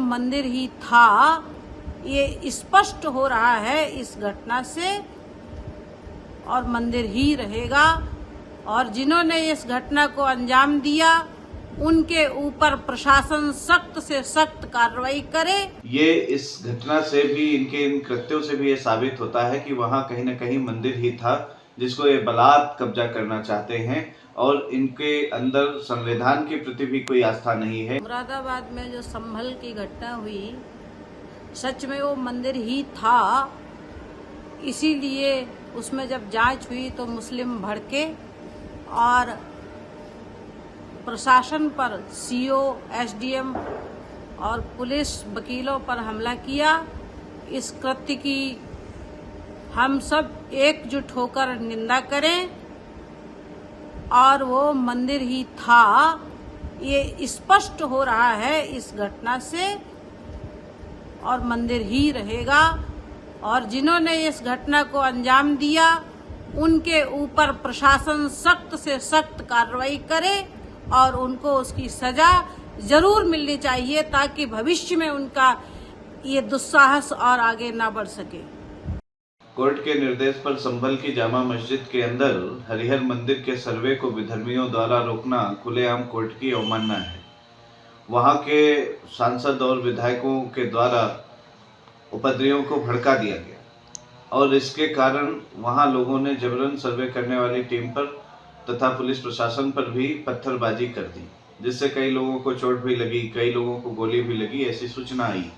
मंदिर ही था, ये स्पष्ट हो रहा है इस घटना से, और मंदिर ही रहेगा। और जिन्होंने इस घटना को अंजाम दिया उनके ऊपर प्रशासन सख्त से सख्त कार्रवाई करे। ये इस घटना से भी, इनके इन कृत्यों से भी ये साबित होता है कि वहाँ कहीं न कहीं मंदिर ही था जिसको ये बलात् कब्जा करना चाहते हैं, और इनके अंदर संविधान के प्रति भी कोई आस्था नहीं है। मुरादाबाद में जो संभल की घटना हुई, सच में वो मंदिर ही था, इसीलिए उसमें जब जांच हुई तो मुस्लिम भड़के और प्रशासन पर सीओ, एसडीएम और पुलिस वकीलों पर हमला किया। इस कृत्य की हम सब एकजुट होकर निंदा करें, और वो मंदिर ही था, ये स्पष्ट हो रहा है इस घटना से, और मंदिर ही रहेगा। और जिन्होंने इस घटना को अंजाम दिया उनके ऊपर प्रशासन सख्त से सख्त कार्रवाई करे, और उनको उसकी सजा जरूर मिलनी चाहिए, ताकि भविष्य में उनका ये दुस्साहस और आगे ना बढ़ सके। कोर्ट के निर्देश पर संभल की जामा मस्जिद के अंदर हरिहर मंदिर के सर्वे को विधर्मियों द्वारा रोकना खुलेआम कोर्ट की अवमानना है। वहां के सांसद और विधायकों के द्वारा उपद्रवियों को भड़का दिया गया, और इसके कारण वहां लोगों ने जबरन सर्वे करने वाली टीम पर तथा पुलिस प्रशासन पर भी पत्थरबाजी कर दी, जिससे कई लोगों को चोट भी लगी, कई लोगों को गोली भी लगी, ऐसी सूचना आई।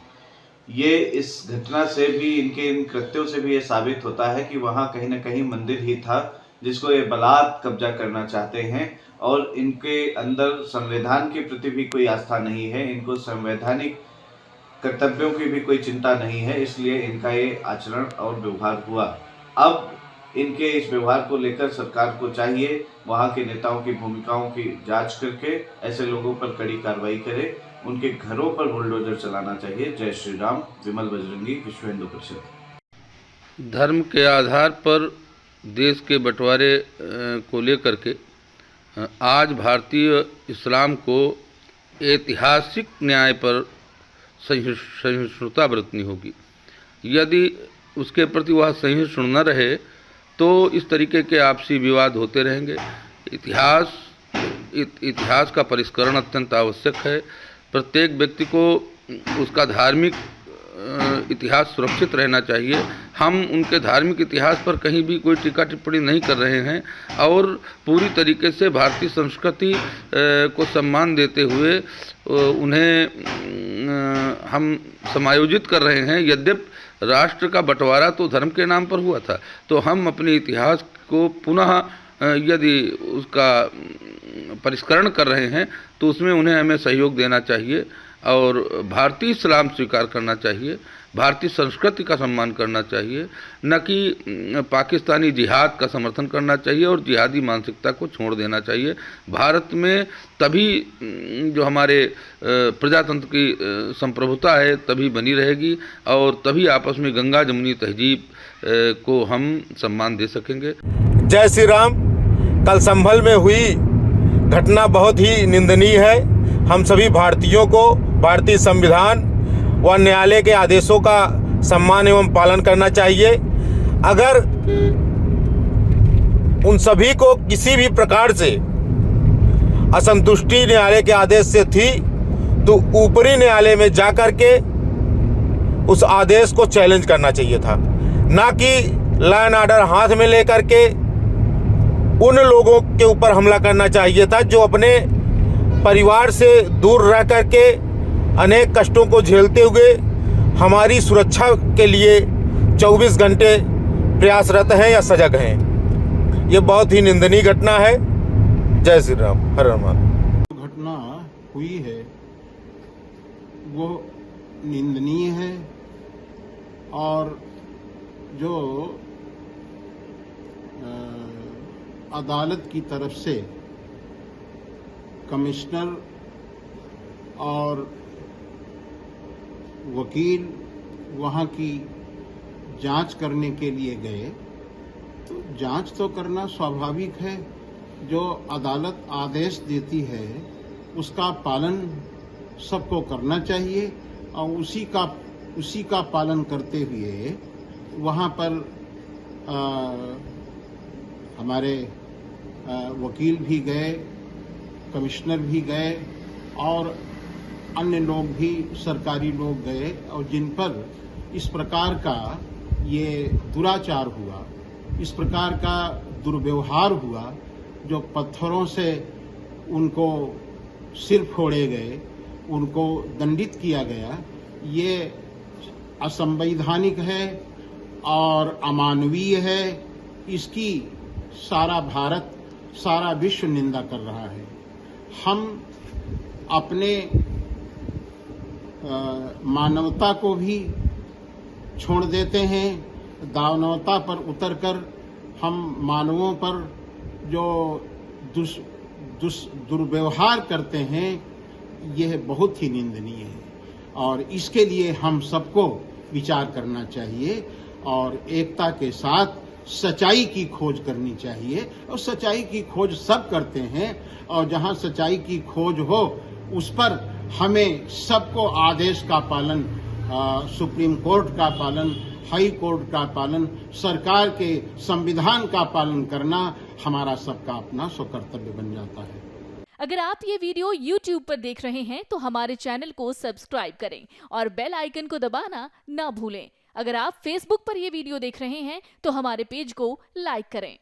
ये इस घटना से भी, इनके इन कृत्यों से भी ये साबित होता है कि वहाँ कहीं न कहीं मंदिर ही था जिसको ये बलात् कब्जा करना चाहते हैं, और इनके अंदर संविधान के प्रति भी कोई आस्था नहीं है, इनको संवैधानिक कर्तव्यों की भी कोई चिंता नहीं है, इसलिए इनका ये आचरण और व्यवहार हुआ। अब इनके इस व्यवहार को लेकर सरकार को चाहिए वहाँ के नेताओं की भूमिकाओं की जांच करके ऐसे लोगों पर कड़ी कार्रवाई करे, उनके घरों पर बुलडोजर चलाना चाहिए। जय श्री राम। विमल बजरंगी, विश्व हिंदू परिषद। धर्म के आधार पर देश के बंटवारे को लेकर के आज भारतीय इस्लाम को ऐतिहासिक न्याय पर सहिष्णुता बरतनी होगी। यदि उसके प्रति वह सहिष्णु न रहे तो इस तरीके के आपसी विवाद होते रहेंगे। इतिहास का परिष्करण अत्यंत आवश्यक है। प्रत्येक व्यक्ति को उसका धार्मिक इतिहास सुरक्षित रहना चाहिए। हम उनके धार्मिक इतिहास पर कहीं भी कोई टीका टिप्पणी नहीं कर रहे हैं, और पूरी तरीके से भारतीय संस्कृति को सम्मान देते हुए उन्हें हम समायोजित कर रहे हैं। यद्यपि राष्ट्र का बंटवारा तो धर्म के नाम पर हुआ था, तो हम अपने इतिहास को पुनः यदि उसका परिष्करण कर रहे हैं तो उसमें उन्हें हमें सहयोग देना चाहिए, और भारतीय इस्लाम स्वीकार करना चाहिए, भारतीय संस्कृति का सम्मान करना चाहिए, न कि पाकिस्तानी जिहाद का समर्थन करना चाहिए और जिहादी मानसिकता को छोड़ देना चाहिए। भारत में तभी जो हमारे प्रजातंत्र की संप्रभुता है तभी बनी रहेगी, और तभी आपस में गंगा जमुनी तहजीब को हम सम्मान दे सकेंगे। जय श्री राम। कल संभल में हुई घटना बहुत ही निंदनीय है। हम सभी भारतीयों को भारतीय संविधान व न्यायालय के आदेशों का सम्मान एवं पालन करना चाहिए। अगर उन सभी को किसी भी प्रकार से असंतुष्टि न्यायालय के आदेश से थी तो ऊपरी न्यायालय में जाकर के उस आदेश को चैलेंज करना चाहिए था, ना कि लॉ एंड ऑर्डर हाथ में लेकर के उन लोगों के ऊपर हमला करना चाहिए था जो अपने परिवार से दूर रह करके अनेक कष्टों को झेलते हुए हमारी सुरक्षा के लिए 24 घंटे प्रयासरत हैं या सजग हैं। ये बहुत ही निंदनीय घटना है। जय श्री राम। हर हर महादेव। घटना हुई है वो निंदनीय है, और जो अदालत की तरफ से कमिश्नर और वकील वहाँ की जांच करने के लिए गए, तो जांच तो करना स्वाभाविक है। जो अदालत आदेश देती है उसका पालन सबको करना चाहिए, और उसी का पालन करते हुए वहाँ पर हमारे वकील भी गए, कमिश्नर भी गए और अन्य लोग भी, सरकारी लोग गए, और जिन पर इस प्रकार का ये दुराचार हुआ, इस प्रकार का दुर्व्यवहार हुआ, जो पत्थरों से उनको सिर फोड़े गए, उनको दंडित किया गया, ये असंवैधानिक है और अमानवीय है। इसकी सारा भारत, सारा विश्व निंदा कर रहा है। हम अपने मानवता को भी छोड़ देते हैं, दानवता पर उतरकर हम मानवों पर जो दुर्व्यवहार करते हैं, यह बहुत ही निंदनीय है और इसके लिए हम सबको विचार करना चाहिए और एकता के साथ सच्चाई की खोज करनी चाहिए। और सच्चाई की खोज सब करते हैं और जहां सच्चाई की खोज हो उस पर हमें सबको आदेश का पालन, सुप्रीम कोर्ट का पालन, हाई कोर्ट का पालन, सरकार के संविधान का पालन करना हमारा सबका अपना स्वकर्तव्य बन जाता है। अगर आप ये वीडियो YouTube पर देख रहे हैं तो हमारे चैनल को सब्सक्राइब करें और बेल आइकन को दबाना ना भूलें। अगर आप Facebook पर ये वीडियो देख रहे हैं तो हमारे पेज को लाइक करें।